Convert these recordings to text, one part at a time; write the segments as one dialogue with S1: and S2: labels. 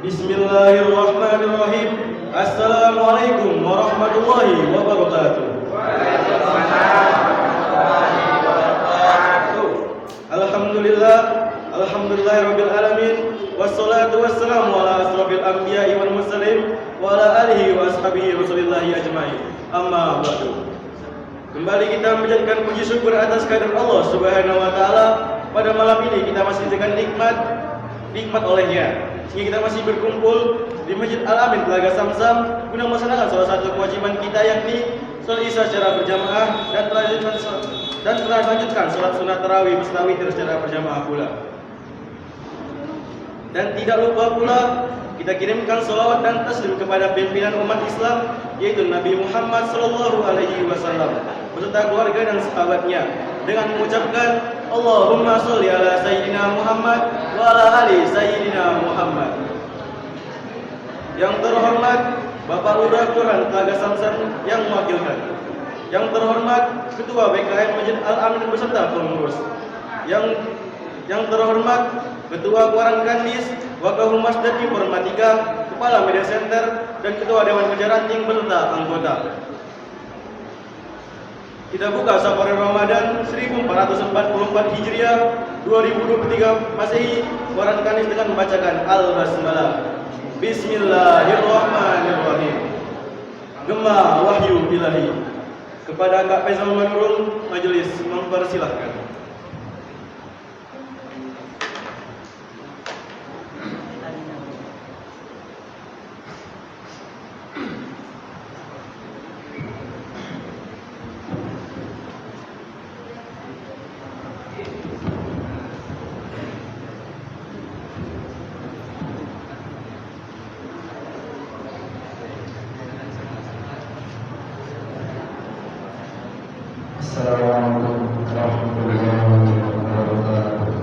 S1: Bismillahirrahmanirrahim. Assalamualaikum warahmatullahi wabarakatuh. Alhamdulillah, alhamdulillahirabbil alamin, wassalatu wassalamu ala asrofil anbiya'i wal mursalin wa ala alihi wa ashabihi rasulillahi ajma'in. Amma ba'du. Kembali kita menjadikan puji syukur atas kehadirat Allah Subhanahu wa taala. Pada malam ini kita masih dengan nikmat olehnya, sehingga kita masih berkumpul di Masjid Al-Amin Telaga Samsam guna melaksanakan salah satu kewajiban kita, yakni sholat Isya secara berjamaah dan telah lanjutkan sholat sunat tarawih beserta witir secara berjamaah pula. Dan tidak lupa pula kita kirimkan salawat dan taslim kepada pimpinan umat Islam, yaitu Nabi Muhammad SAW beserta keluarga dan sahabatnya, dengan mengucapkan Allahumma sholli ala Sayyidina Muhammad wa ala ali Sayyidina Muhammad. Yang terhormat Bapak Lurah Kelurahan Telaga Samsam yang mewakilkan, yang terhormat Ketua BKM Masjid Al-Amin beserta pengurus, yang terhormat Ketua Kuaran Kandis, Wakahumas dan Informatika, Kepala Media Center, dan Ketua Dewan Kerja Ranting beserta anggota. Kita buka Safar Ramadan 1444 Hijriah 2023 Masehi Kuaran Kandis dengan membacakan Al-Basmalah. Bismillahirrahmanirrahim. Gema wahyu ilahi. Kepada Kak Faisal Manurul, majelis mempersilahkan.
S2: Assalamualaikum warahmatullahi wabarakatuh.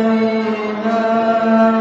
S2: وآتيناه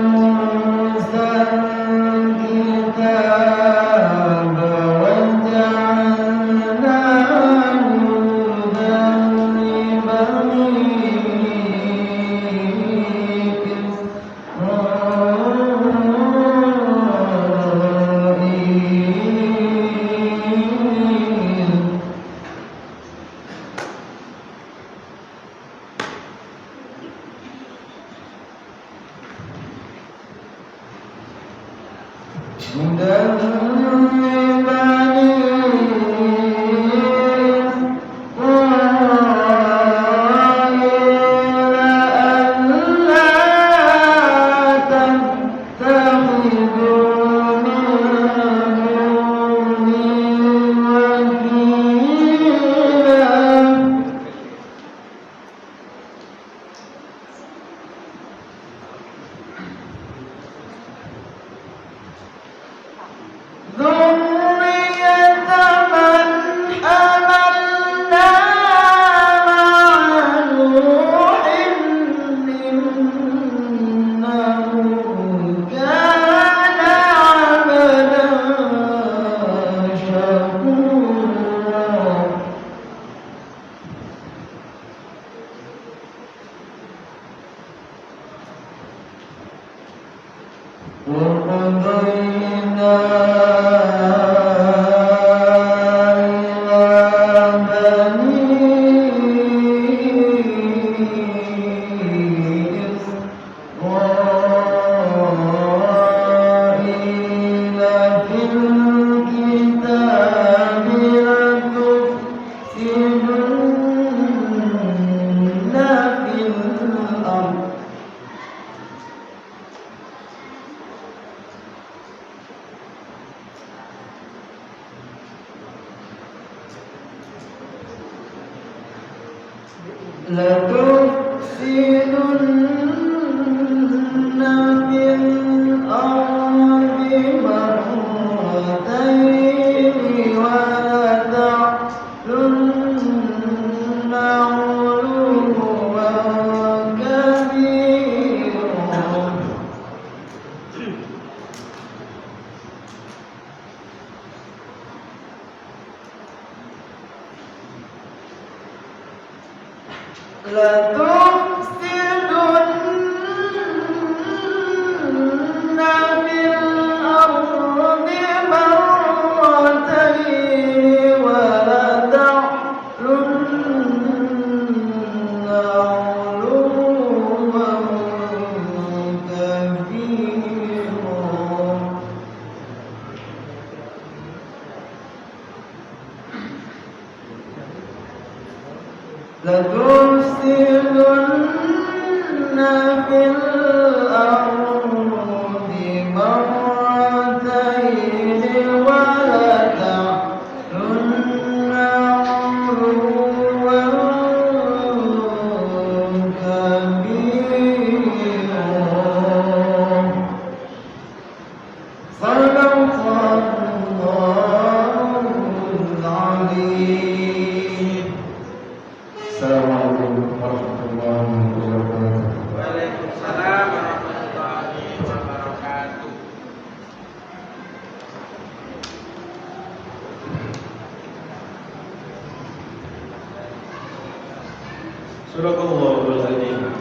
S1: Surahul Azim.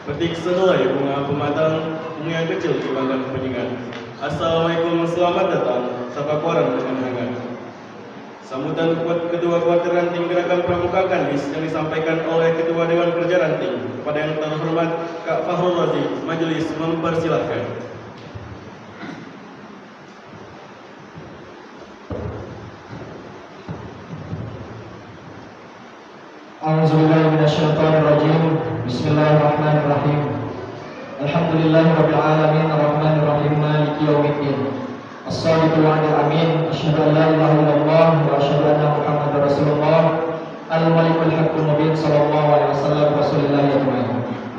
S1: Petik sehelai bunga pematang, bunga yang kecil dibangkan penyingan. Assalamualaikum, selamat datang, sapa kuaran dengan hangat. Sambutan Ketua Kuartir Ranting Gerakan Pramuka Kandis yang disampaikan oleh Ketua Dewan Kerja Ranting kepada yang terhormat Kak Fahrul Razi, majelis mempersilahkan.
S3: A'udzubillahiminasyaitonirrajim. Bismillahirrahmanirrahim. Alhamdulillahirabbil alamin arrahmanir rahim maliki yaumiddin. As-sadiqul wa'dil amin. Asyhadu an la ilaha illallah wa asyhadu anna Muhammadar Rasulullah. Al-Malikul Haqqul Mubin sallallahu alaihi wasallam Rasulillahi ajmain.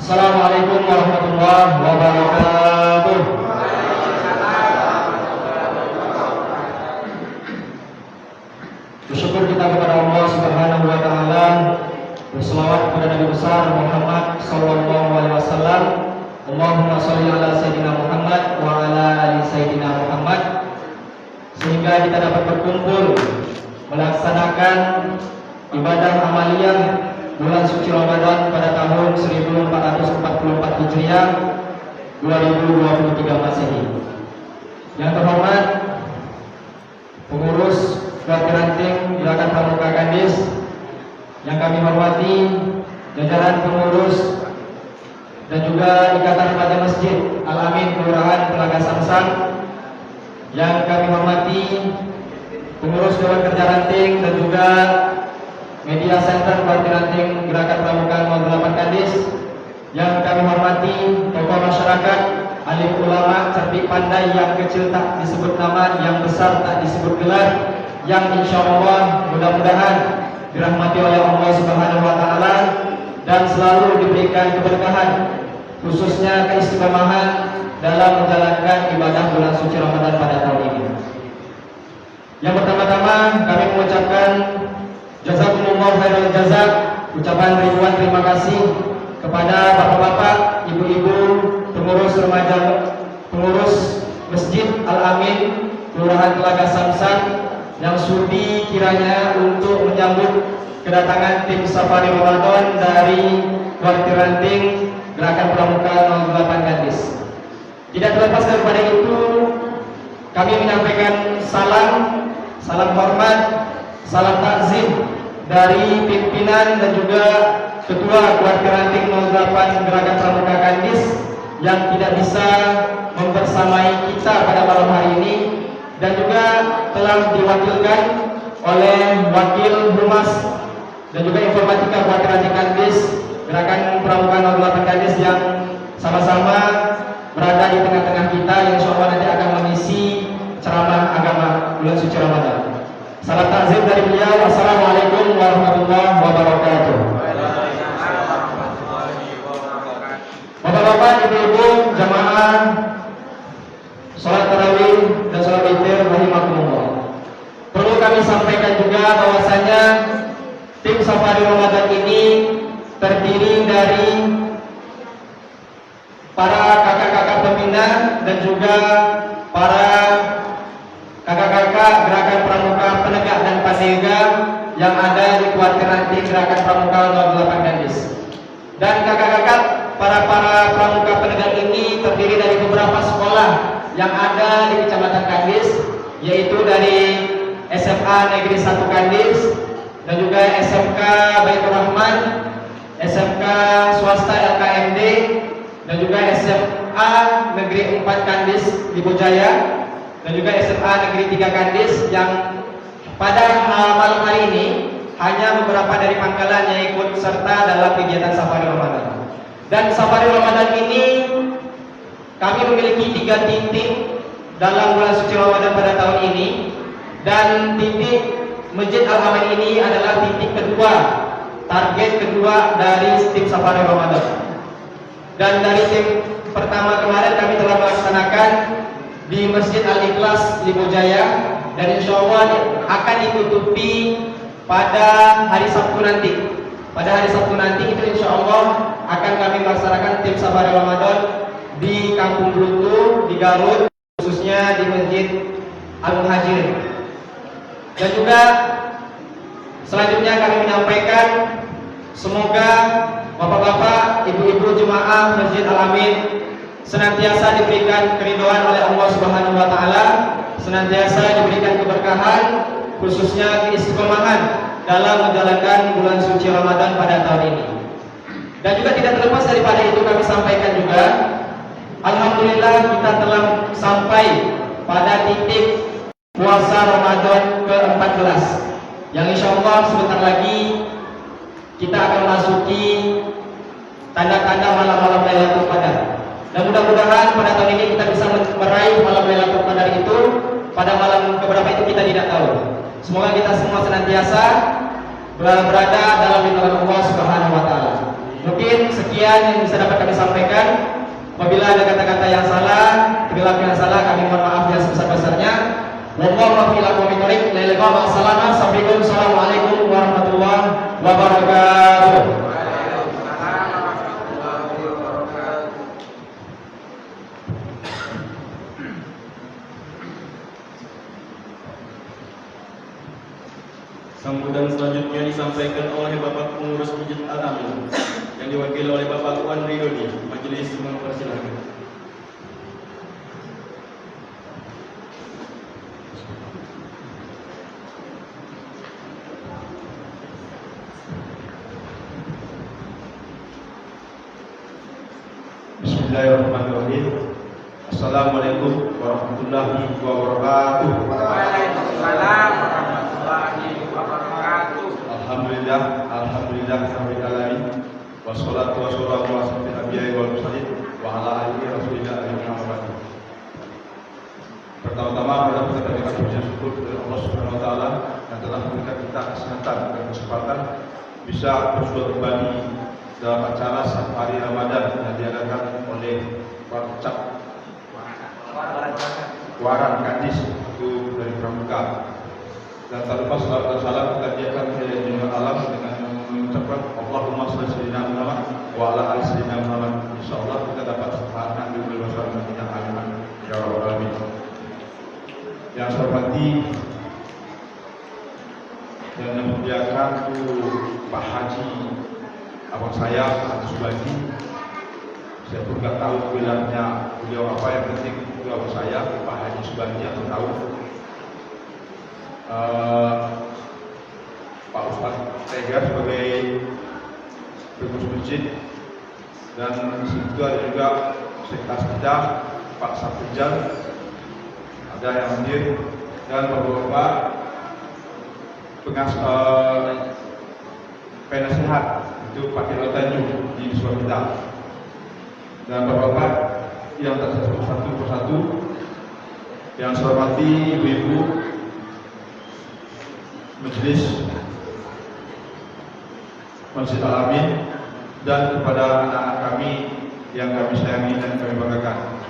S3: Assalamualaikum warahmatullahi wabarakatuh. Bersyukur kita kepada Allah Subhanahu wa taala, berselawat kepada Nabi besar Muhammad sallallahu alaihi wasallam. Allahumma shalli ala sayyidina Muhammad wa ala ali sayyidina Muhammad, sehingga kita dapat berkumpul melaksanakan ibadah amaliyah bulan suci Ramadan pada tahun 1444 Hijriah 2023 Masehi. Yang terhormat pengurus Kuartir Ranting Gerakan Pramuka Kandis, yang kami hormati jajaran pengurus dan juga Ikatan Remaja Masjid Al-Amin Kelurahan Telaga Samsang, Yang kami hormati pengurus Dewan Kerja Ranting dan juga Media Center Partai Ranting Gerakan Pramuka 08 Kandis. Yang kami hormati tokoh masyarakat, alim ulama, cerdik pandai, yang kecil tak disebut nama, yang besar tak disebut gelar, yang insya Allah mudah-mudahan dirahmati oleh Allah Subhanahu wa Ta'ala dan selalu diberikan keberkahan, khususnya keistiqomahan dalam menjalankan ibadah bulan suci Ramadan pada tahun ini. Yang pertama-tama kami mengucapkan jazakumullah khairal jazak, ucapan ribuan terima kasih kepada bapak-bapak, ibu-ibu, pengurus remaja, pengurus Masjid Al-Amin, Kelurahan Telaga Samsan, yang sudi kiranya untuk menyambut kedatangan tim Safari Ramadan dari Warti Ranting Gerakan Pramuka 08 Kandis. Tidak terlepas daripada itu, kami menyampaikan salam hormat, salam takzim dari pimpinan dan juga Ketua Warti Ranting 08 Gerakan Pramuka Kandis yang tidak bisa membersamai kita pada malam hari ini, dan juga telah diwakilkan oleh Wakil Humas dan juga Informatika Warti Ranting Kandis Gerakan Pramuka 08 Kandis yang sama-sama berada di tengah-tengah kita, yang insya Allah nanti akan mengisi ceramah agama bulan suci Ramadan. Salam takzim dari beliau. Assalamualaikum warahmatullahi wabarakatuh. Bapak-bapak, ibu-ibu, jamaah sholat tarawih dan sholat witir rahimakumullah. Perlu kami sampaikan juga bahwasanya tim Safari Ramadan ini terdiri dari para kakak-kakak pembina dan juga para kakak-kakak Gerakan Pramuka Penegak dan Pandega yang ada di Warti Ranting Gerakan Pramuka 08 Kandis. Dan kakak-kakak para pramuka penegak ini terdiri dari beberapa sekolah yang ada di Kecamatan Kandis, yaitu dari SMA Negeri 1 Kandis dan juga SMK Baitur Rahman, SMK Swasta LKMD, dan juga SMA Negeri 4 Kandis di Bojaya, dan juga SMA Negeri 3 Kandis, yang pada malam hari ini hanya beberapa dari pangkalan yang ikut serta dalam kegiatan Safari Ramadan. Dan Safari Ramadan ini kami memiliki 3 titik dalam bulan suci Ramadan pada tahun ini, dan titik Masjid Al-Amin ini adalah titik kedua, target kedua dari tim Safari Ramadan. Dan dari tim pertama kemarin kami telah melaksanakan di Masjid Al-Ikhlas di Bojaya, dan insya Allah akan ditutupi pada hari Sabtu nanti. Pada hari Sabtu nanti itu insya Allah akan kami melaksanakan tim Safari Ramadan di Kampung Blutu, di Garut, khususnya di Masjid Al-Muhajirin. Dan juga selanjutnya kami menyampaikan semoga bapak-bapak, ibu-ibu jemaah Masjid Al-Amin senantiasa diberikan keridhaan oleh Allah Subhanahu wa Ta'ala, senantiasa diberikan keberkahan, khususnya keistiqomahan dalam menjalankan bulan suci Ramadan pada tahun ini. Dan juga tidak terlepas daripada itu, kami sampaikan juga, alhamdulillah kita telah sampai pada titik puasa Ramadan ke-14, yang insya Allah sebentar lagi kita akan masuki tanda-tanda malam-malam Lailatul Qadar. Dan mudah-mudahan pada tahun ini kita bisa meraih malam Lailatul Qadar itu. Pada malam keberapa itu kita tidak tahu. Semoga kita semua senantiasa berada dalam lindungan Allah Subhanahu wa Ta'ala. Mungkin sekian yang bisa dapat kami sampaikan. Apabila ada kata-kata yang salah, perilaku yang salah, kami mohon maaf yang sebesar-besarnya. Wassalamualaikum warahmatullahi wabarakatuh.
S1: Sambutan selanjutnya disampaikan oleh Bapak Pengurus Masjid Al-Amin yang diwakili oleh Bapak Wan Ridoni. Majelis mempersilahkan.
S2: Bismillahirrahmanirrahim.
S4: Assalamualaikum warahmatullahi wabarakatuh.
S5: Waalaikumsalam warahmatullahi wabarakatuh.
S4: Alhamdulillah, alhamdulillah rabbil alamin. Wassalatu wassalamu ala asyrofil anbiya'i wal mursalin wa ala alihi rasulillah Muhammad. Pertama-tama kita berikan puji syukur kepada Allah Subhanahu wa taala yang telah memberikan kita kesehatan dan kesempatan bisa bersuara kembali dalam acara Safari Ramadan yang diadakan oleh Warcap Waran Kadis itu dari Pramuka. Dan tak lupa salawat dan salam kita diakan ke dunia alam dengan mengucapkan Allahumma shalli sayyidina Muhammad wa ala ali sayyidina Muhammad. Insyaallah kita dapat syafaatnya di bulan Ramadan yang aman ya rabbal alamin. Yang saya hormati dan memuliakan Pak Haji abang saya Haji Subandi. Saya pun nggak tahu bilangnya beliau apa, yang penting itu abang saya Pak Haji Subandi yang tahu. Pak Ustadz Tegar sebagai pengurus masjid, dan di situ ada juga sekretaris kita Pak Safrijal, ada yang hadir, dan bapak-bapak penasehat itu Pak Kilo Tanjung di Suara kita, dan bapak-bapak yang tersebut satu persatu yang saya hormati ibu-ibu Majelis Masjid Al-Amin, dan kepada anak-anak kami yang kami sayangi dan kami banggakan.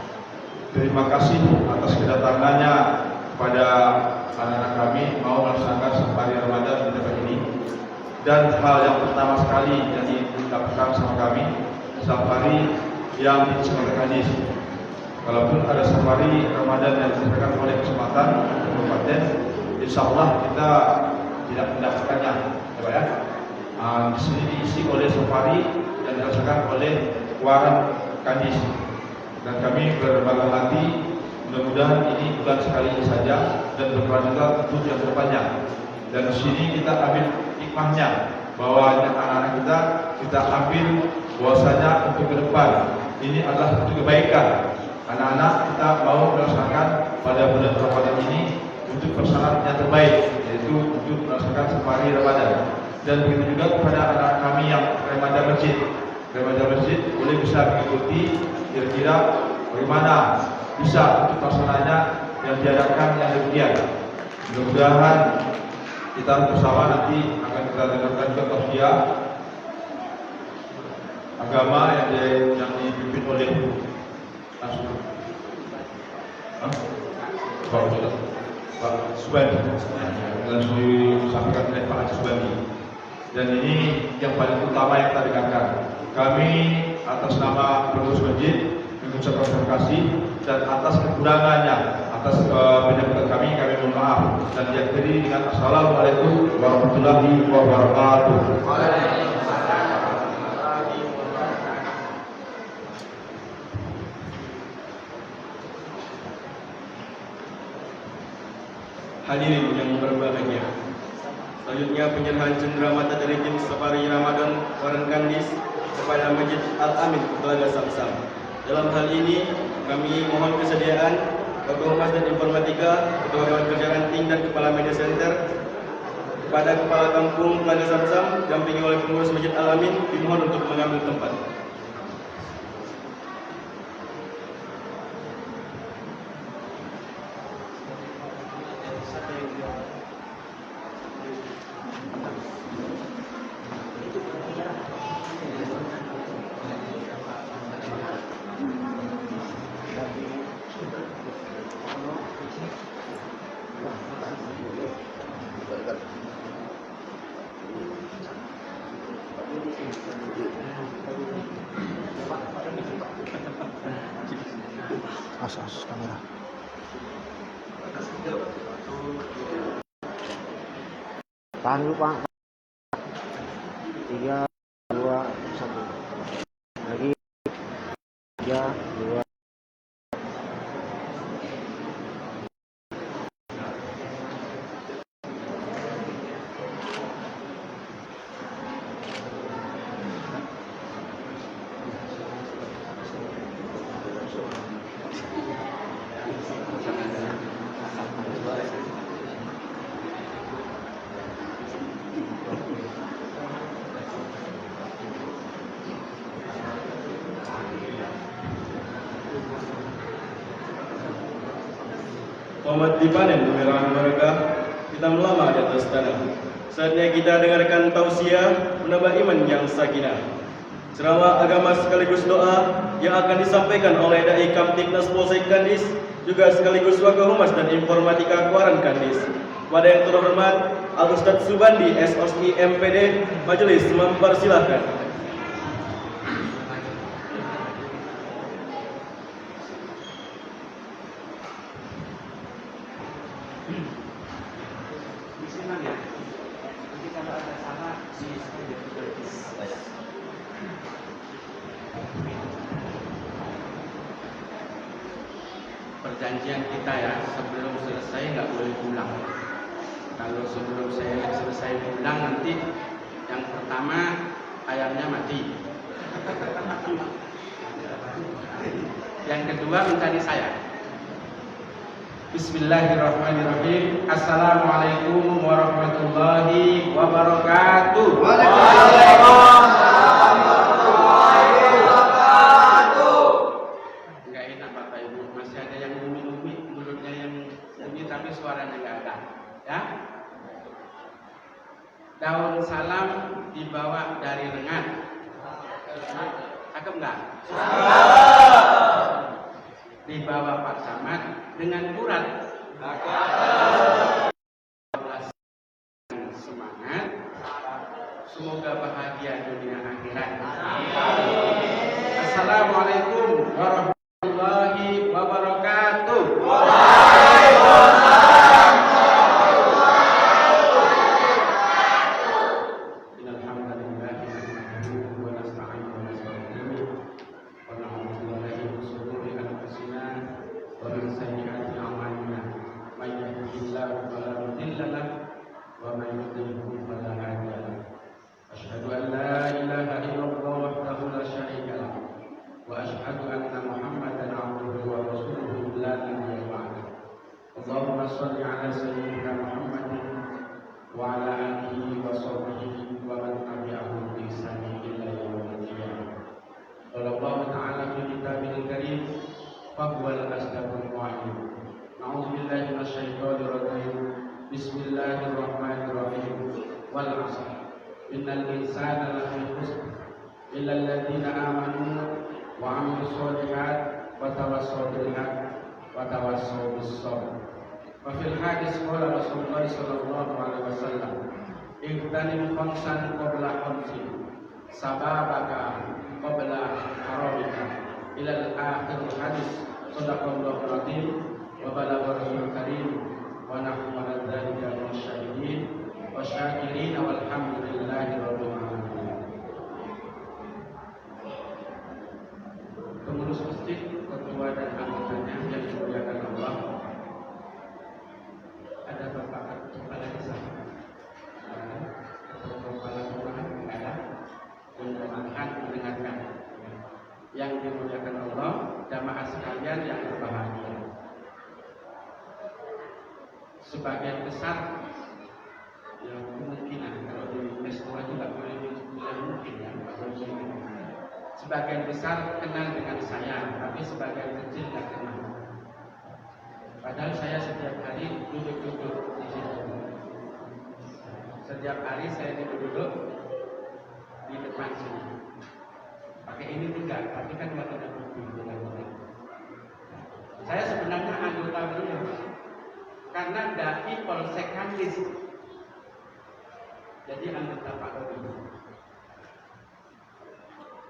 S4: Terima kasih atas kedatangannya kepada anak-anak kami mau melaksanakan safari Ramadan di tempat ini. Dan hal yang pertama sekali yang didapatkan sama kami, safari yang diselenggarakan hadis. Kalaupun ada safari Ramadan yang diselenggarakan oleh kesempatan kabupaten, insya Allah kita tidak mendapatkannya, ya. Di sini diisi oleh safari yang dirasakan oleh Waran Kadis, dan kami berbangga hati. Mudah-mudahan ini bukan sekali ini saja dan berkelanjutan untuk yang kedepannya. Dan di sini kita ambil hikmahnya bahwa anak-anak kita ambil bahwasanya untuk ke depan ini adalah untuk kebaikan. Anak-anak kita mau melaksanakan pada bulan Ramadan ini untuk persyaratan yang terbaik, yaitu untuk melaksanakan safari Ramadan. Dan begitu juga kepada anak kami yang remaja masjid boleh bisa mengikuti kira-kira bagaimana bisa untuk pelaksananya yang diadakan yang demikian. Mudah-mudahan kita bersama nanti akan kita dengarkan juga tausiah agama yang dipimpin oleh Pak Subandi, dan disampaikan oleh Pak Haji Subandi. Dan ini yang paling utama yang kita dengarkan. Kami atas nama pengurus masjid mengucapkan terima kasih, dan atas kekurangannya, atas penyambutan kami mohon maaf, dan diakhiri dengan Assalamualaikum warahmatullahi wabarakatuh.
S1: Hadirin yang berbahagia, selanjutnya penyerahan cenderamata dari tim Safari Ramadan Waran Kadis kepada Masjid Al-Amin Telaga Samsam. Dalam hal ini kami mohon kesediaan Ketua Humas dan Informatika, Ketua Dewan Kerja Ranting dan Kepala Media Center kepada Kepala Kampung Telaga Samsam dampingi oleh pengurus Masjid Al-Amin dimohon untuk mengambil tempat.
S6: Asus kamera. Tahan dulu Pak. 3, 2, 1. Lagi 3, 2.
S1: Selamat dipanen kemerahan berkah, kita melama di atas tanah. Saatnya kita dengarkan tausiah menambah iman yang sakinah. Ceramah agama sekaligus doa yang akan disampaikan oleh Dai Kamtibnas Polsek Kandis, juga sekaligus Wakahumas dan Informatika Kuaran Kandis. Pada yang terhormat Al Ustadz Subandi SOSI MPD, majelis mempersilahkan.
S5: Perjanjian kita ya, sebelum selesai nggak boleh pulang. Kalau sebelum saya selesai pulang nanti yang pertama ayamnya mati. Yang kedua mencari saya. Bismillahirrahmanirrahim. Assalamualaikum warahmatullahi wabarakatuh. Enggak enak Bapak Ibu, masih ada yang umi-umi, mulutnya yang bunyi tapi suaranya enggak ada. Ya. Daun salam dibawa dari lengan. Cakep enggak? Dibawa Pak Camat dengan urat. Semangat. Semoga bahagia dunia akhirat. Assalamualaikum warahmatullahi wabarakatuh. Bismillahirrahmanirrahim. Wal 'asr. Innal insana lafi khusr illa alladziina aamanu wa 'amilus shalihat wa tawassaw bil haqq wa tawassaw bis sabr. Wa fil hadis qala Rasulullah sallallahu alaihi wasallam, "Ightanim khamsan qabla khamsin, sababaka qabla haramika." Ila al-akhir hadis. Shadaqallahu al-azim wa balagha rasulul karim. Wa nahnu ala dzalika minasyahidin wa syakirin walhamdulillahi rabbil alamin. Pengurus masjid, ketua dan anggotanya yang dimuliakan Allah. Ada Bapak Kepala Desa atau Kepala Kelurahan? Ada. Mudah-mudahan mendengarkan. Yang dimuliakan Allah, jamaah sekalian yang berbahagia. Sebagian besar ya kemungkinan kalau di S2 juga boleh mungkin ya, sebagian besar kenal dengan saya, tapi sebagian kecil tidak kenal. Padahal saya setiap hari duduk-duduk di sini. Setiap hari saya duduk-duduk di depan sini. Pakai ini tidak, tapi kan nggak ada bukti. Saya sebenarnya anggota beliau. Karena dai Polsek Kandis, jadi anggota Pak Dodi,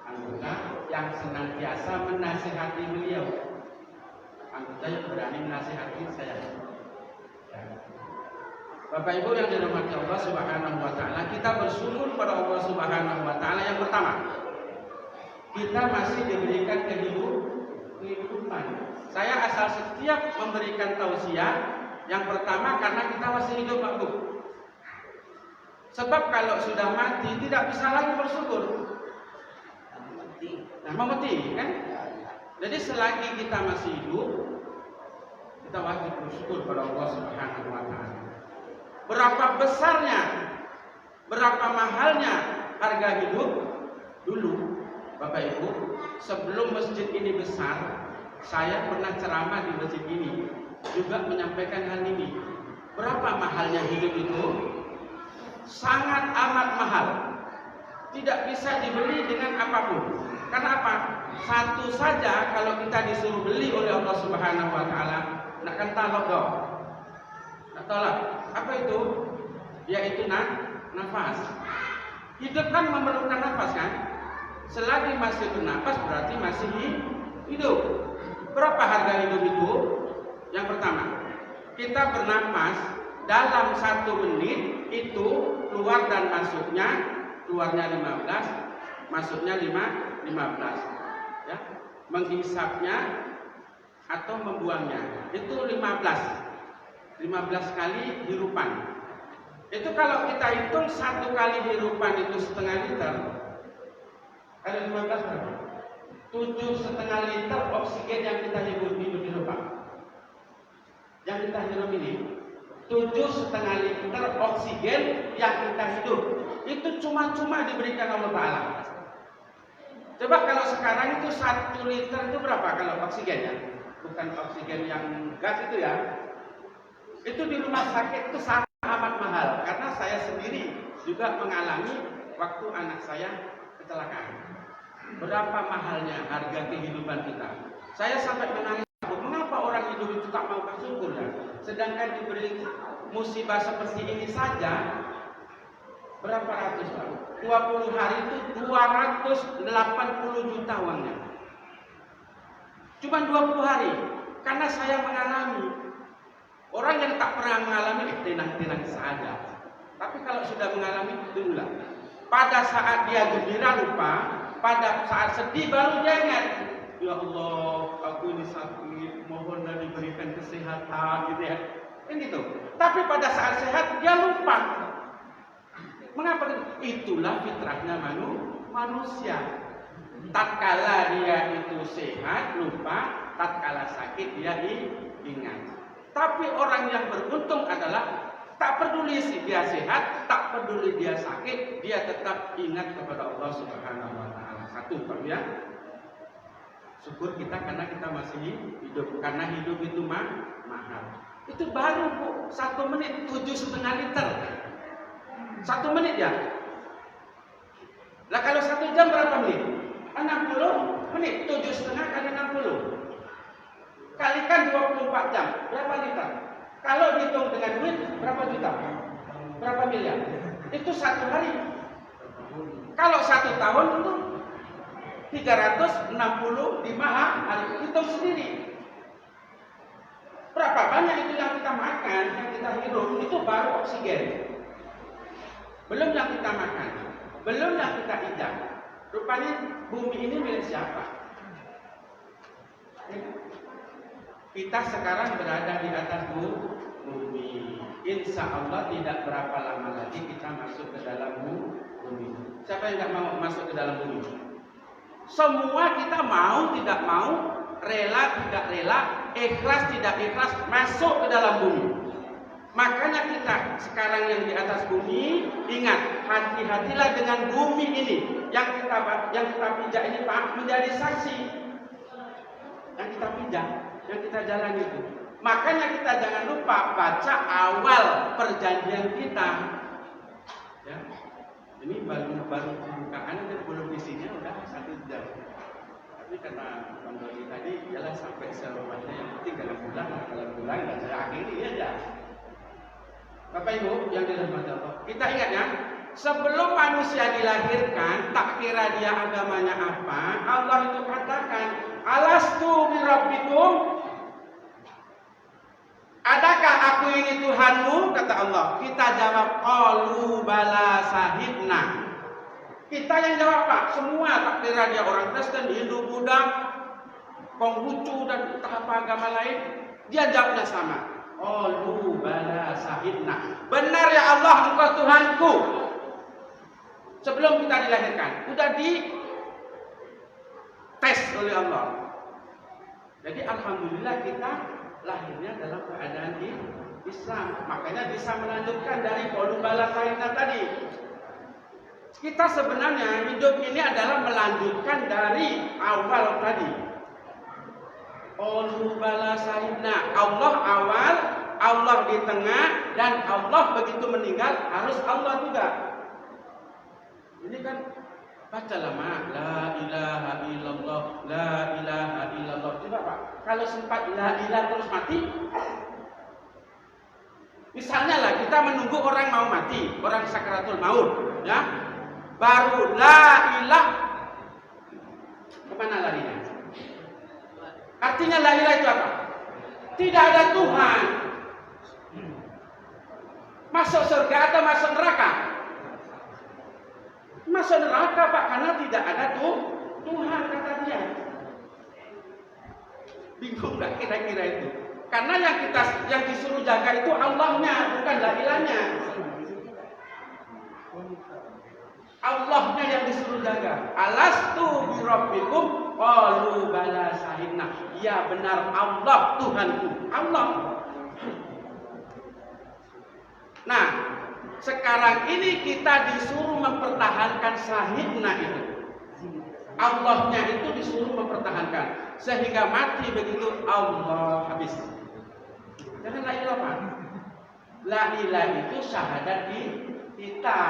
S5: anggota yang senantiasa menasihati beliau, anggota yang berani menasihati saya. Bapak Ibu yang dirahmati Allah Subhanahu Wa Taala, kita bersyukur pada Allah Subhanahu Wa Taala. Yang pertama, kita masih diberikan kehidupan. Saya asal setiap memberikan tausiah. Yang pertama karena kita masih hidup Pak Bu. Sebab kalau sudah mati tidak bisa lagi bersyukur. Nah, mati kan? Jadi selagi kita masih hidup, kita wajib bersyukur pada Allah Subhanahu Wa Taala. Berapa besarnya, berapa mahalnya harga hidup dulu, Bapak Ibu. Sebelum masjid ini besar, saya pernah ceramah di masjid ini. juga menyampaikan hal ini. Berapa mahalnya hidup itu? Sangat amat mahal. Tidak bisa dibeli dengan apapun. Karena apa? Satu saja kalau kita disuruh beli oleh Allah Subhanahu wa taala, nak kan talak dong. Nak tolak. Apa itu? Yaitu nafas. Hidup kan memerlukan nafas kan? Selagi masih bernafas berarti masih hidup. Berapa harga hidup itu? Yang pertama, kita bernafas dalam 1 menit itu keluar dan masuknya, keluarnya 15, masuknya 15. Ya. Menghisapnya atau membuangnya itu 15 kali hirupan. Itu kalau kita hitung 1 kali hirupan itu setengah liter. Kali 15 berapa? 7,5 liter oksigen yang kita hirup Pak. Yang kita hirup ini 7,5 liter oksigen yang kita hidup. Itu cuma-cuma diberikan Allah Ta'ala. Coba kalau sekarang itu 1 liter itu berapa kalau oksigennya? Bukan oksigen yang gas itu ya. Itu di rumah sakit itu sangat amat mahal. Karena saya sendiri juga mengalami waktu anak saya kecelakaan. Berapa mahalnya harga kehidupan kita. Saya sampai menangis. Mengapa orang hidup itu tak mau bersyukur ya? Sedangkan diberi musibah seperti ini saja berapa ratus Pak? 20 hari itu 280 juta uangnya. Cuma 20 hari. Karena saya mengalami. Orang yang tak pernah mengalami tenang-tenang saja. Tapi kalau sudah mengalami itulah. Pada saat dia gembira lupa, pada saat sedih baru dia ingat. Ya Allah, aku ini sakit, mohonlah diberikan kesehatan gitu ya. Kan gitu. Tapi pada saat sehat dia lupa. Mengapa? Itulah fitrahnya manusia. Tatkala dia itu sehat lupa, tatkala sakit dia ingat. Tapi orang yang beruntung adalah tak peduli si dia sehat, tak peduli dia sakit, dia tetap ingat kepada Allah Subhanahu wa taala. Satu, Pak ya. Syukur kita karena kita masih hidup, karena hidup itu mahal. Itu baru Bu, 1 menit 7,5 liter. 1 menit ya. Lah kalau 1 jam berapa menit? 60 menit. 7,5 kali 60. Kalikan 24 jam, berapa liter? Kalau dihitung dengan duit, berapa juta? Berapa miliar? Itu 1 hari. Kalau 1 tahun itu 365 hari. Hitung sendiri. Berapa banyak itu yang kita makan, yang kita hirup, itu baru oksigen. Belum yang kita makan, belum yang kita injak. Rupanya bumi ini milik siapa? Kita sekarang berada di atas bumi. Insya Allah tidak berapa lama lagi kita masuk ke dalam bumi. Siapa yang tidak mau masuk ke dalam bumi? Semua kita mau tidak mau, rela tidak rela, ikhlas tidak ikhlas masuk ke dalam bumi. Makanya kita sekarang yang di atas bumi, ingat, hati-hatilah dengan bumi ini. Yang kita pijak ini Pak, menjadi saksi. Yang kita pijak, yang kita jalan itu. Makanya kita jangan lupa baca awal perjanjian kita. Ya. Ini baru pembukaan, belum isinya udah 1 jam. Tapi kata Bang Dodi tadi, ialah sampai seluruhnya yang penting dalam bulan dan saya akhiri aja. Bapak Ibu yang dirahmati Allah, kita ingat ya, sebelum manusia dilahirkan, tak kira dia agamanya apa, Allah itu katakan, alastu birabbikum, adakah aku ini Tuhanmu? Kata Allah. Kita jawab, qalu bala sahibna. Kita yang jawab Pak, semua tak kira dia orang Kristen, Hindu, Buddha, Konghucu dan entah apa agama lain, dia jawabnya sama. Qalu bala sahibna. Benar ya Allah, Engkau Tuhanku. Sebelum kita dilahirkan, sudah di tes oleh Allah. Jadi alhamdulillah kita lahirnya dalam keadaan Islam. Makanya bisa melanjutkan dari qalu bala sahibna tadi. Kita sebenarnya hidup ini adalah melanjutkan dari awal tadi. Qalu bala syahidna. Allah awal, Allah di tengah, dan Allah begitu meninggal harus Allah juga. Ini kan baca lama la ilaha illallah, la ilaha illallah. Coba Pak, kalau sempat la ilaha terus mati. Misalnya lah kita menunggu orang mau mati, orang sakaratul maut, ya. Baru la ilaha, kemana larinya? Artinya la ilaha itu apa? Tidak ada Tuhan. Masuk surga atau masuk neraka? Masuk neraka Pak, karena tidak ada Tuhan kata dia. Bingung nggak kira-kira itu? Karena yang disuruh jaga itu Allahnya, bukan la ilahnya. Allahnya yang disuruh jaga. Alastu birabbikum qalu bala syahidna. Ya benar Allah Tuhanku. Allah. Nah, sekarang ini kita disuruh mempertahankan syahidna itu. Allahnya itu disuruh mempertahankan sehingga mati begitu Allah habis. Jangan la ilaha Pak. La ilaha itu syahadat di kita.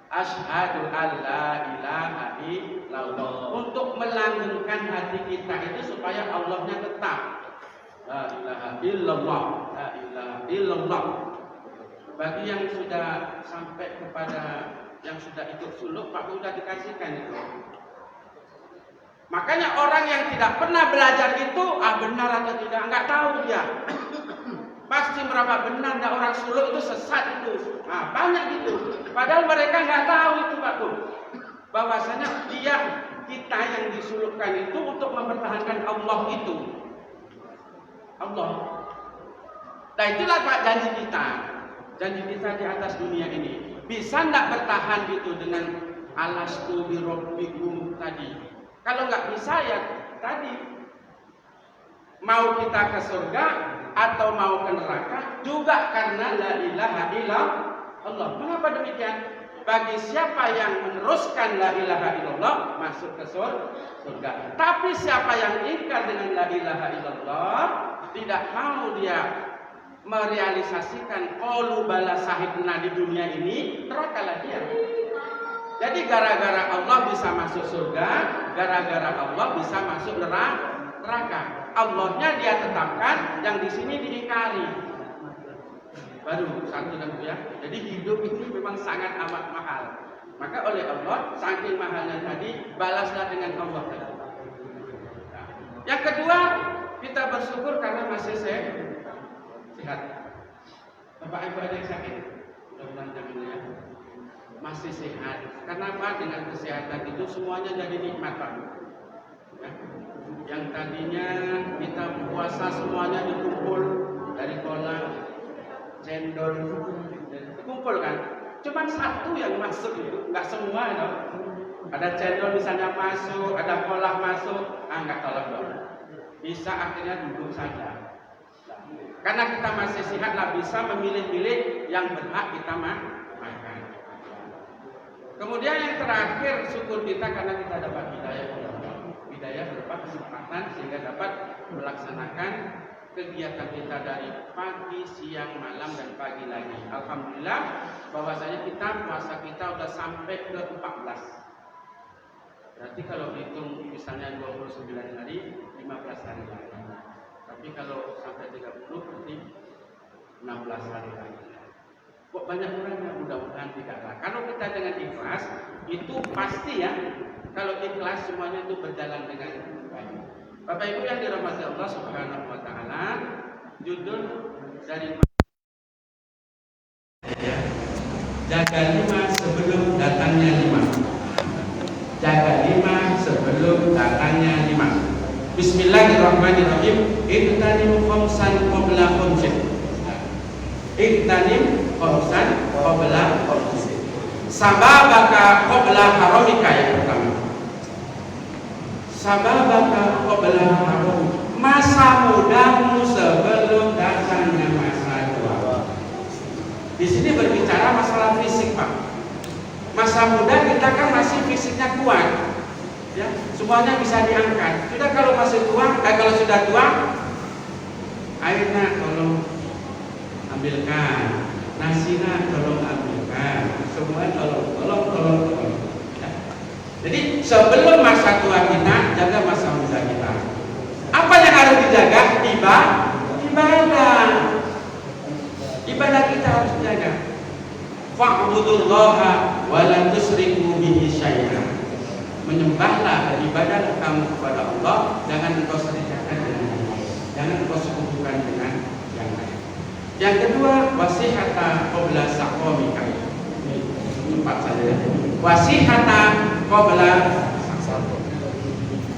S5: Asyhadu alla ilaha illallah. Untuk melanggengkan hati kita itu supaya Allahnya tetap. La ilaha illallah. La ilaha illallah. Bagi yang sudah sampai kepada yang sudah ikut suluk, Pak sudah dikasihkan itu. Makanya orang yang tidak pernah belajar itu, benar atau tidak, nggak tahu dia. Pasti meraba benar, dan orang suluk itu sesat itu. Nah, banyak gitu. Padahal mereka nggak tahu itu Pak Bu. Bahwasanya kita yang disulukkan itu untuk mempertahankan Allah itu. Allah. Nah itulah Pak janji kita. Janji kita di atas dunia ini. Bisa nggak bertahan gitu dengan alastu birabbikum tadi? Kalau nggak bisa ya tadi mau kita ke surga atau mau ke neraka juga karena la ilaha illallah. Mengapa demikian? Bagi siapa yang meneruskan la ilaha illallah masuk ke surga. Tapi siapa yang ingkar dengan la ilaha illallah, tidak mau dia merealisasikan qalu bala syahidna di dunia ini, nerakalah dia. Jadi gara-gara Allah bisa masuk surga, gara-gara Allah bisa masuk neraka. Allahnya dia tetapkan, yang di sini diingkari. Baru satu dan ya. Jadi hidup ini memang sangat amat mahal. Maka oleh Allah saking mahalnya tadi balaslah dengan Allah. Nah, yang kedua kita bersyukur karena masih sehat. Bapak Ibu ada yang sakit? Mudah-mudahan jangan ya. Masih sehat. Kenapa? Dengan kesehatan itu semuanya jadi nikmat Pak. Ya. Yang tadinya kita puasa semuanya dikumpul dari kolam, cendol, dikumpul kan. Cuman satu yang masuk itu, nggak semua no. Ada cendol misalnya masuk, ada kolam masuk, nggak tolong dong. Bisa akhirnya duduk saja. Karena kita masih sehat lah bisa memilih-milih yang berhak kita makan. Kemudian yang terakhir syukur kita karena kita dapat hidayah berupa kesempatan sehingga dapat melaksanakan kegiatan kita dari pagi, siang, malam dan pagi lagi. Alhamdulillah bahwasanya puasa kita udah sampai ke 14. Berarti kalau hitung misalnya 29 hari, 15 hari lagi. Tapi kalau sampai 30 berarti 16 hari lagi. Kok banyak orang yang mudah-mudahan tidaklah. Kalau kita dengan ikhlas itu pasti ya. Kalau ikhlas semuanya itu berjalan dengan baik. Bapak Ibu yang dirahmati Allah Subhanahu wa taala, judul dari jaga 5 sebelum datangnya 5. Jaga 5 sebelum datangnya 5. Bismillahirrahmanirrahim. Iqtanim khamsan qabla khamsin. Iqtanim khamsan qabla khamsin. Sababaka qabla haramika yang pertama. Sababaka qabla haram. Masa mudamu sebelum datangnya masa tua. Di sini berbicara masalah fisik, Pak. Masa muda kita kan masih fisiknya kuat. Ya, semuanya bisa diangkat. Sudah kalau masih tua, kalau sudah tua, airnya tolong ambilkan, nasinya tolong ambilkan, semua tolong. Ya. Jadi sebelum masa tua kita, jaga masa muda kita. Apa yang harus dijaga? Ibadah kita harus dijaga. Fa'budullaha wa la tusyriku bihi syai'an. Menyembahlah, ibadah kamu kepada Allah, jangan engkau serikatkan dengan yang lain, jangan engkau sekutukan dengan yang lain. Yang kedua, wasihata qabla saqamika. Ini cepat saja. Wasihata qabla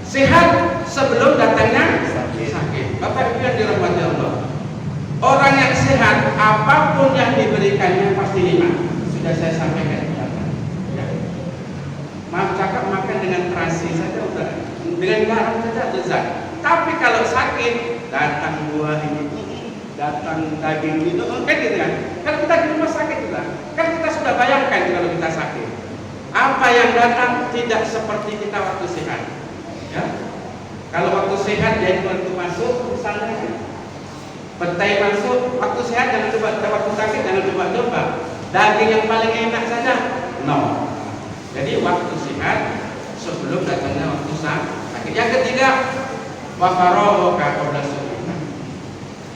S5: sehat sebelum datangnya sakit. Bapak Ibu yang dirahmati Allah, orang yang sehat apapun yang diberikannya pasti nikmat. Sudah saya sampaikan. Maaf cakap makan dengan terasi saja udah, dengan garam saja lezat. Tapi kalau sakit, datang buah ini, datang daging itu, kan gitu kan? Kalau kita di rumah sakit sudah, kan kita sudah bayangkan kalau kita sakit. Apa yang datang tidak seperti kita waktu sehat. Ya? Kalau waktu sehat, jadi waktu masuk, misalnya petai masuk, waktu sehat jangan coba, waktu sakit jangan coba-coba. Daging yang paling enak saja, no. Jadi waktu sehat sebelum datangnya waktu sakit. Yang ketiga, wafarohoka qabla sunnah.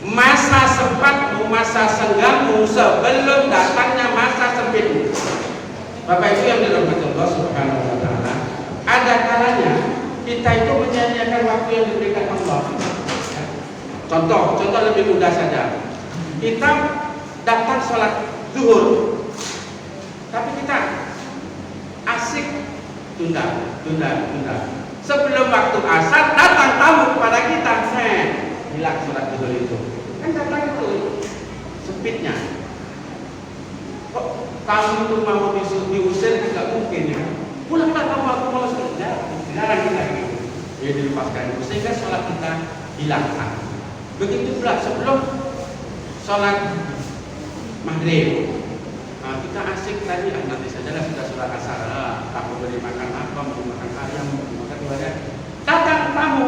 S5: Masa sempatmu, masa senggangmu sebelum datangnya masa sempitmu. Bapak Ibu yang dirahmati Allah Subhanahu wa taala, ada kalanya kita itu menyanyiakan waktu yang diberikan Allah. Contoh lebih mudah saja. Kita datang sholat zuhur, tapi kita asik tunda. Sebelum waktu asar datang tamu kepada kita, hilang sholat zuhur itu. Kan datang itu sempitnya. Kok kamu itu mau diusir tidak mungkin ya. Pulanglah kamu, aku mau sudah. Jarang kita gitu. Ya dilepaskan itu sehingga sholat kita hilang. Begitu pula sebelum sholat maghrib. Nah, kita asik tadi, nanti sajalah sudah sholat asar. Aku beri makan apa, mau makan ayam, mau makan ibadah. Datang tamu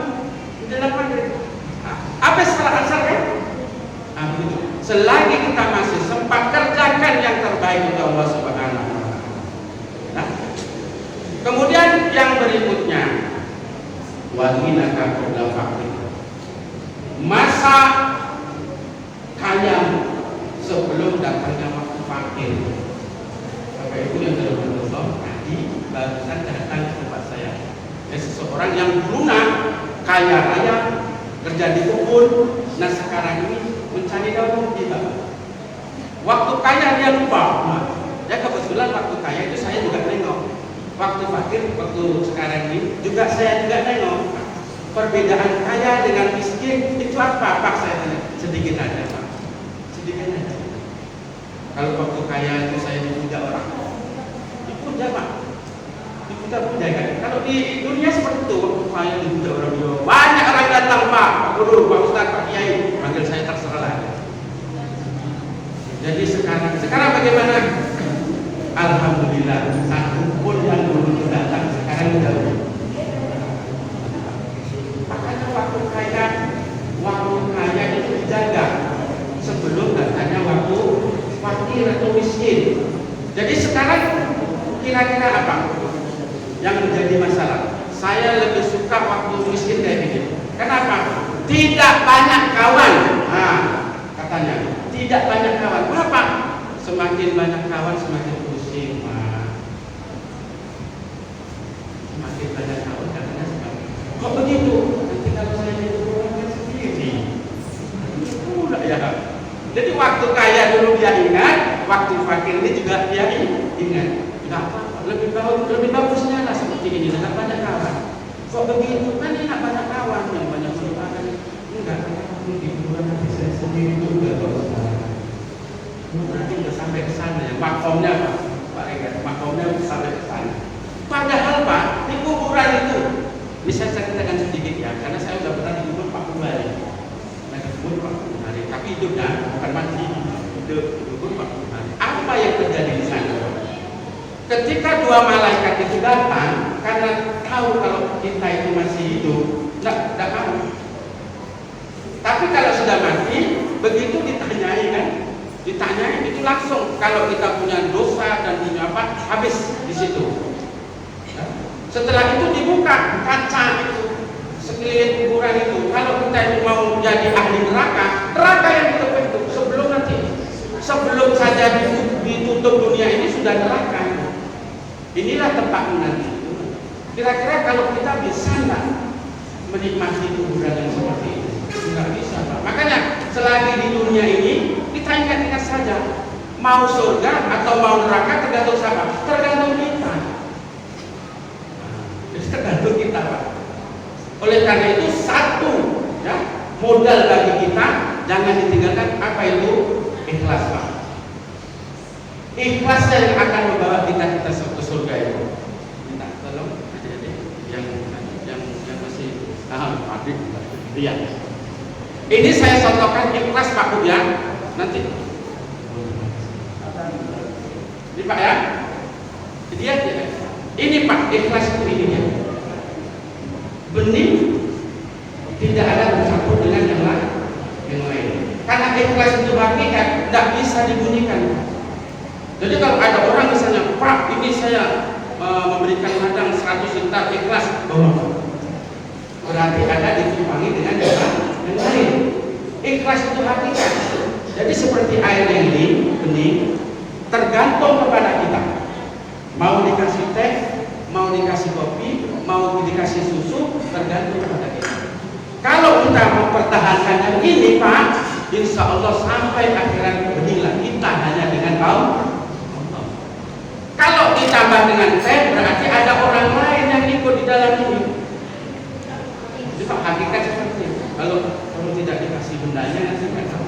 S5: di dalam maghrib. Habis sholat asar kan? Nah, begitu. Selagi kita masih sempat kerjakan yang terbaik untuk Allah Subhanahu wa taala. Nah, kemudian yang berikutnya, wa'inaka qabla faqrik. Masa kaya sebelum datangnya waktu fakir. Bapak Ibu yang dirahmati Allah, tadi barusan datang ke tempat saya. Ya, seseorang yang dulunya kaya raya, kerja di kebun, nah sekarang ini mencari daun di bawah. Waktu kaya dia lupa. Nah, ya kebetulan waktu kaya itu saya juga nengok. Waktu fakir, waktu sekarang ini juga saya juga nengok. Perbedaan kaya dengan miskin itu apa? Pak, saya tanya. Sedikit aja Pak. Sedikit aja. Kalau waktu kaya itu saya dipuja orang, dipuja Pak. Dipuja kan. Kalau di dunia seperti itu, waktu kaya dipuja orang juga. Banyak orang datang Pak Guru, Pak Ustaz, Pak Kiai, panggil saya terserah. Jadi sekarang bagaimana? Alhamdulillah, satu pun yang dulu datang sekarang sudah. Makanya waktu kaya itu dijaga sebelum datangnya waktu fakir atau miskin. Jadi sekarang kira-kira apa yang menjadi masalah? Saya lebih suka waktu miskin kayak gini. Kenapa? Tidak banyak kawan. Nah, katanya tidak banyak kawan. Kenapa? Semakin banyak kawan semakin pusing, Pak. Semakin banyak kawan katanya semakin. Kok begitu? Nanti kalau saya itu orangnya sendiri. Udah ya. Jadi waktu kaya dulu dia ingat, waktu fakir ini juga dia ingat. Tidak apa-apa. Lebih bagusnya lah seperti ini dengan banyak kawan. Kok begitu? Kan enak banyak kawan yang banyak melupakan. Enggak, di kuburan nanti saya sendiri juga kalau nanti udah sampai ke sana ya, makomnya Pak Regat, makomnya sampai ke sana. Padahal Pak, di kuburan itu, bisa saya ceritakan sedikit ya, karena saya sudah pernah dikubur 40 hari. Nah, dikubur 40 hari, tapi hidupnya bukan mati, hidup dikubur 40 hari. Apa yang terjadi di sana? Ketika dua malaikat itu datang, karena tahu kalau kita itu masih hidup, tidak tahu. Tapi kalau sudah mati, begitu ditanyai kan, ditanyai itu langsung kalau kita punya dosa dan punya apa, habis di situ. Setelah itu dibuka kaca itu sekeliling kuburan itu. Kalau kita itu mau jadi ahli neraka yang kita bentuk sebelum saja ditutup dunia ini sudah neraka. Inilah tempatmu nanti. Kira-kira kalau kita bisa nggak menikmati kuburan yang seperti ini? Nggak bisa, Pak. Makanya selagi di dunia ini kita ingat-ingat saja, mau surga atau mau neraka tergantung siapa? Tergantung kita. Jadi tergantung kita, Pak. Oleh karena itu satu ya, modal bagi kita jangan ditinggalkan, apa itu? Ikhlas, Pak. Ikhlas yang akan membawa kita ke surga itu. Minta tolong adik-adik yang masih adik. Iya. Ini saya contohkan ikhlas Pak Bud ya. Nanti. Ini Pak ya. Dia. Ini Pak ikhlas itu ini ya. Benih tidak ada bercampur dengan yang lain. Karena ikhlas itu hakikat tidak bisa dibunyikan. Jadi kalau ada orang misalnya, Pak ini saya memberikan ladang 100 hektar ikhlas, berarti ada ditimpangi dengan yang lain. Ikhlas itu hakikat. Jadi seperti air yang ini bening, tergantung kepada kita. Mau dikasih teh, mau dikasih kopi, mau dikasih susu, tergantung kepada kita. Kalau kita mempertahankan yang ini, Pak, insya Allah sampai akhirat benihlah kita hanya dengan kaum. Kalau ditambah dengan teh, berarti ada orang lain yang ikut di dalam ini. Itu hakikat seperti itu. Kalau tidak dikasih bendanya nanti nggak tahu.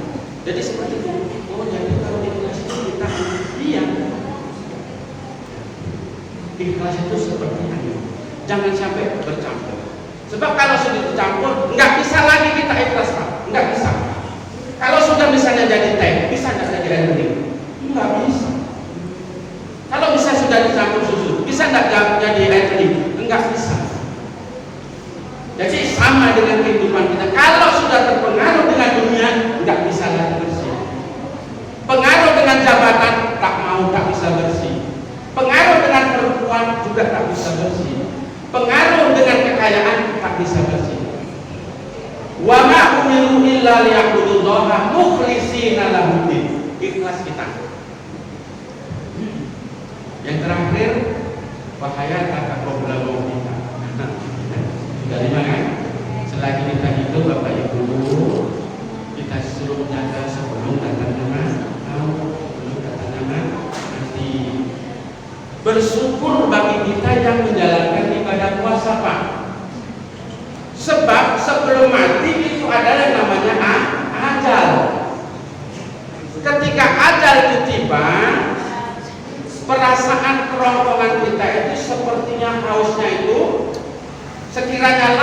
S5: Jadi seperti itu. Oh, jadi kalau dikasih kita diam. Ikhlas itu seperti itu. Jangan sampai bercampur. Sebab kalau sudah dicampur, nggak bisa lagi kita ikhlas, Pak. Nggak bisa. Kalau sudah misalnya jadi teh, bisa nggak jadi air bening? Nggak bisa. Kalau bisa sudah dicampur susu, bisa nggak jadi air bening? Enggak bisa. Jadi sama dengan kehidupan kita. Kalau sudah terpengaruh dengan dunia, nggak bisa lagi bersih. Pengaruh dengan jabatan, tak bisa bersih. Pengaruh dengan perempuan juga tak bisa bersih. Pengaruh dengan kekayaan tak bisa bersih. Wa ma umiru illa liya'budullaha mukhlishina lahuddin. Ikhlas kita. Yang terakhir, wahayataka qabla mautika. Dari mana? Selagi kita hidup, Bapak Ibu, kita suruh jaga sebelum datangnya mati. Bersyukur bagi kita yang menjalankan ibadah puasa, Pak. Sebab sebelum mati itu adalah namanya ajal. Ketika ajal itu tiba, perasaan kerongkongan kita itu sepertinya hausnya itu, sekiranya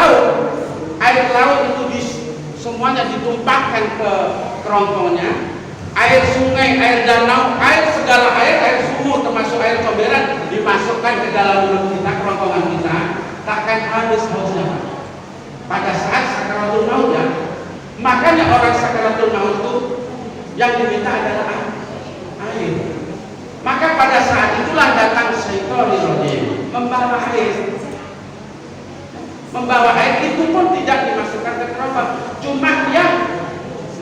S5: air laut itu semuanya ditumpahkan ke kerongkongannya, air sungai, air danau, segala air sumur termasuk air comberan dimasukkan ke dalam mulut kita, kerongkongan kita, takkan habis hausnya. Pada saat sakaratul maut ya, makanya orang sakaratul maut itu yang diminta adalah air. Maka pada saat itulah datang syaitanir rajim membawa air. Membawa air itu pun tidak dimasukkan ke kerongkongan, cuma dia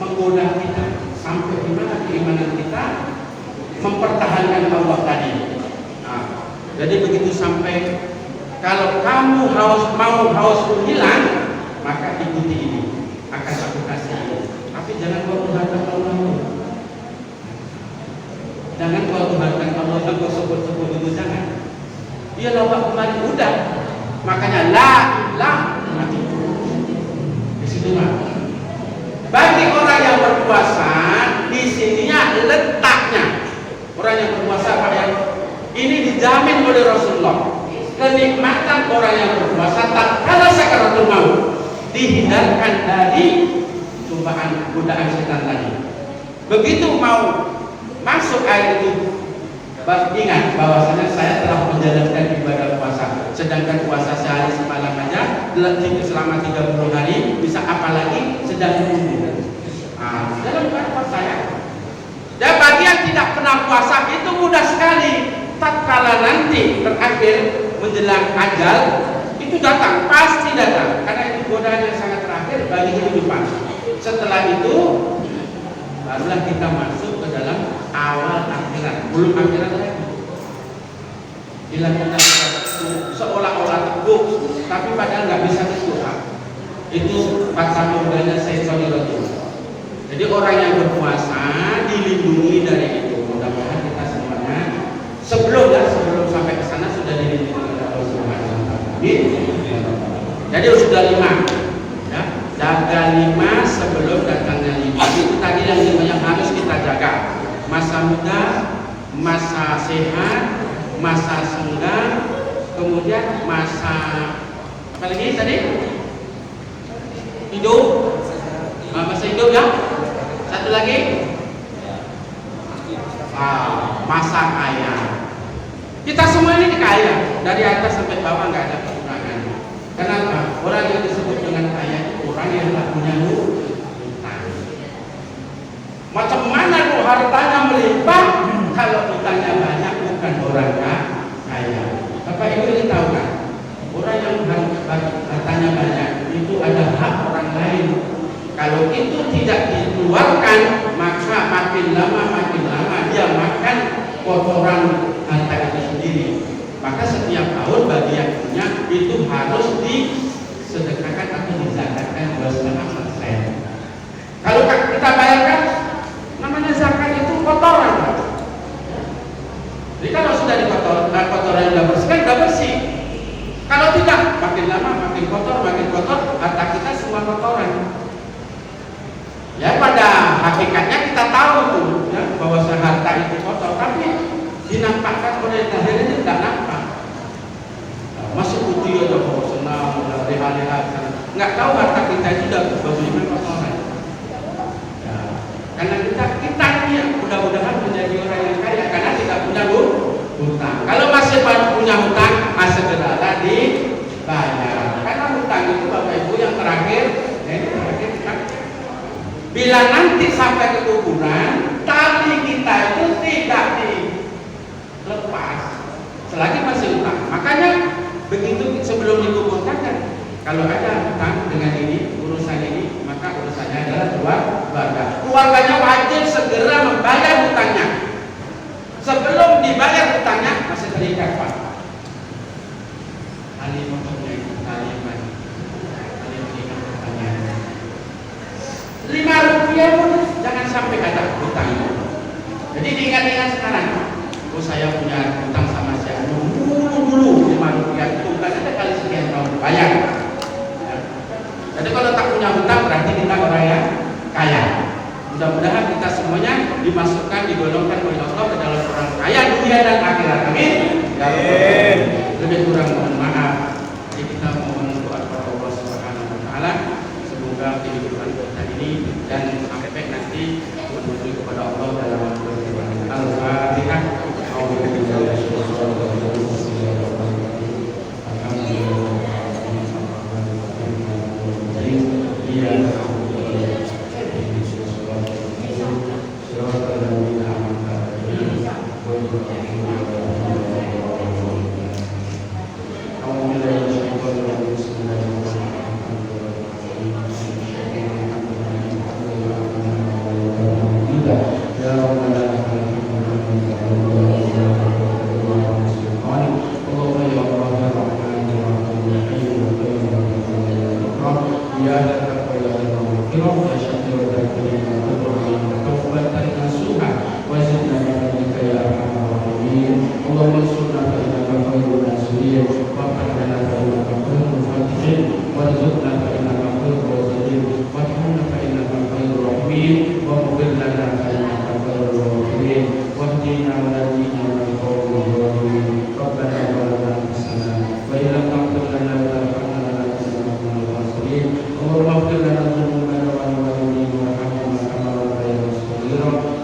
S5: menggoda kita sampai di mana keimanan kita mempertahankan Allah tadi. Nah, jadi begitu sampai kalau kamu mau hausmu hilang, maka ikuti ini, akan aku kasih ini. Tapi jangan kau tuhankan Allah. Jangan kau tuhankan Allah dan kau sebut-sebut itu, jangan. Dia lawak kembali, udah. Makanya mati. Di situ Pak. Bagi orang yang berpuasa, di sininya letaknya. Orang yang berpuasa Pak ya, ini dijamin oleh Rasulullah. Kenikmatan orang yang berpuasa tatkala sakaratul maut, dihindarkan dari cobaan godaan setan tadi. Begitu mau masuk air itu Ingat bahwasanya saya telah menjalankan ibadah puasa, sedangkan puasa sehari semalam aja selama 30 hari, bisa apalagi sedang menunggu. Dalam puasa saya. Dan bagi yang tidak pernah puasa itu mudah sekali. Tatkala nanti terakhir menjelang ajal itu datang, pasti datang, karena itu godaan yang sangat terakhir bagi kehidupan. Setelah itu barulah kita masuk ke dalam awal akhirat, belum akhirat lagi. Bila kita seolah-olah teguh, tapi padahal nggak bisa teguh. Itu pasal modalnya setan itu. Jadi orang yang berpuasa dilindungi dari itu. Mudah-mudahan kita semuanya sebelum sampai ke sana sudah dilindungi oleh Allah Subhanahu wa taala. Jadi sudah 5. Ya, jaga 5 sebelum datangnya 5. Itu tadi yang 5 yang harus kita jaga. Masa muda, masa sehat, masa senggang, kemudian masa apa lagi tadi? Hidup. Masa hidup ya. Satu lagi masa kaya. Kita semua ini kaya, dari atas sampai bawah nggak ada kekurangan. Kenapa? Orang yang disebut dengan kaya itu orang yang tidak punya hutang. Macam mana kok hartanya melimpah kalau hutangnya banyak, bukan orang kaya. Bapak Ibu ini tahu kan? Orang yang hartanya banyak itu ada hak orang lain. Kalau itu tidak dikeluarkan, maka makin lama dia makan kotoran harta itu sendiri. Maka setiap tahun bagi yang punya itu harus disedekahkan atau dizakatkan 2,5%. Kalau kita bayarkan, namanya zakat itu kotoran. Jadi kalau sudah kotoran sudah bersih, kan sudah bersih. Kalau tidak, makin lama makin kotor, harta kita semua kotoran. Ya, pada hakikatnya kita tahu tuh ya, bahwa harta itu kotor, tapi dinampakkan oleh zahir ini tidak nampak. Masuk putih atau senang, leha-leha, nggak tahu harta kita itu sudah bagaimana kotoran. Ya, karena kita ini mudah-mudahan menjadi orang yang kaya karena tidak punya hutang. Kalau masih punya hutang, segeralah dibayar. Karena hutang itu Bapak Ibu yang terakhir. Bila nanti sampai ke kuburan, tali kita itu tidak dilepas selagi masih hutang. Makanya begitu sebelum dikuburkan kan, kalau ada hutang dengan ini, urusan ini, maka urusannya adalah keluarga. Keluarganya wajib segera membayar hutangnya. Sebelum dibayar hutangnya masih terikat Pak. Rp5 pun jangan sampai ada hutang. Jadi diingat-ingat sekarang. Saya punya hutang sama si Anu dulu Rp5 itu kan ada kali sekian tahun bayar. Ya. Jadi kalau tak punya hutang berarti kita orang yang kaya. Mudah-mudahan kita semuanya dimasukkan, digolongkan oleh Allah ke dalam orang kaya dunia dan akhirat. Amin. Lebih kurang mohon maaf. Jadi kita mohon doa kepada Allah Subhanahu wa taala semoga kehidupan kita ini dan sampai nanti menuju kepada Allah dalam Al-Fatihah.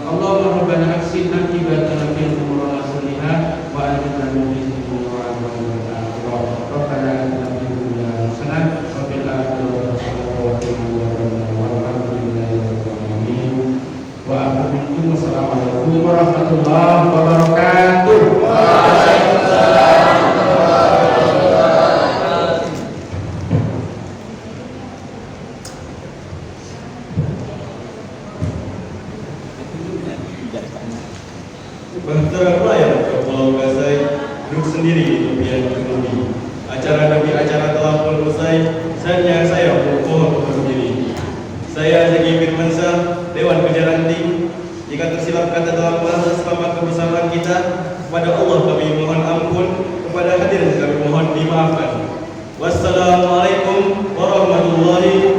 S5: Allahumma rabbana aksin akibatana fil umur
S1: Bahtera pelayan ke Pulau Kasai, duduk sendiri di tepian bumi. Acara demi acara telah pun usai, saatnya saya mohon untuk berdiri. Saya Zaki Firmansyah, Dewan Kerja Ranting. Jika tersilap kata dalam bahasa selamat kebersamaan kita, kepada Allah kami mohon ampun, kepada hadirin kami mohon dimaafkan. Wassalamualaikum warahmatullahi